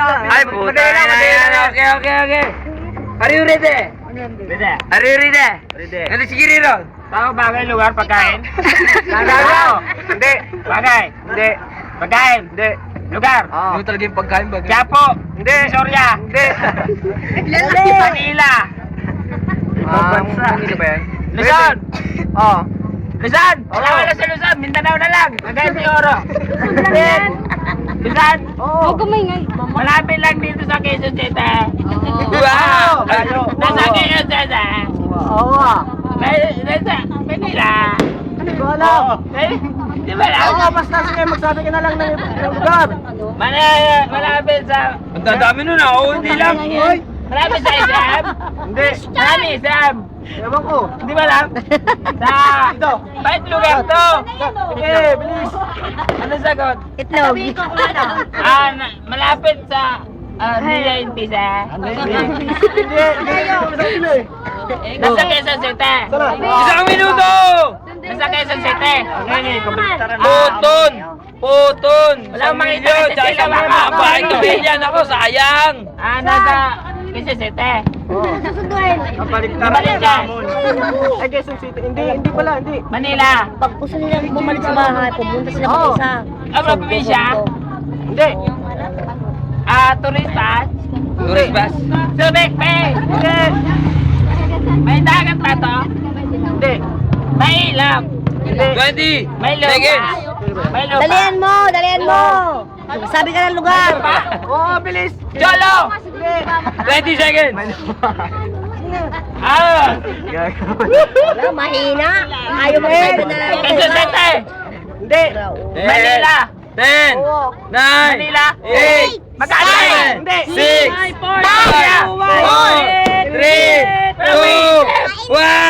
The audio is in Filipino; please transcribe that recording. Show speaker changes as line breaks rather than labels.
Ay, puta na. Okay. Are you ready? Are you ready? Ano si Kiriro?
Tama bagay, lugar, pagkain?
Hindi.
Bagay? Hindi. Pagkain? Hindi. Lugar?
Ano talaga yung pagkain ba?
Quiapo? Hindi. Soria?
Hindi.
Manila?
Manila ba yan?
Luzon?
Oo.
Luzon? Wala sa Luzon, Mindanao na lang. Cagayan de Oro. Luzon?
Huwag ka maingay.
Malapit lang dito sa Quezon City.
Wow!
Nasa Quezon City.
Oo.
Nasa Manila.
Wala.
Di ba lang?
Basta sige, magsabi ka na lang ng lugar.
Malapit sa...
Ang dadami nun hindi lang.
Malapit sa SM?
Hindi.
Marami SM.
Ewan ko.
Di ba lang? Sa... Bakit lugar to?
Sige, bilis.
Ano sagot?
Itlog.
Malapit sa... Nia Intisa. Nasa Quezon City.
Isang minuto!
Nasa Quezon City.
Puton!
Wala akong makita kasi sila
Bakit kamilyan ako? Sayang!
Nasa Quezon City.
Susunduin.
Bumalik ka.
Ay, Quezon City. Hindi pala, hindi.
Manila.
Pag gusto nila bumalik sa bahay, pupunta sila pa isa.
Probinsya.
Hindi.
Tourist bus.
Tourist bus?
Subic Bay.
Hindi.
May dagat ba to?
Hindi.
May ilap.
20
May lupa.
seconds.
May lupa.
Dalian mo. Sabi ka ng lugar.
Oo, bilis.
Jolo.
20 seconds.
Wala, mahina. Ayaw mo sabi na lang.
Quezon City.
Hindi.
Manila.
10 9
Manila.
8
Magkano?
7 6 5
Four.
4 3 2 1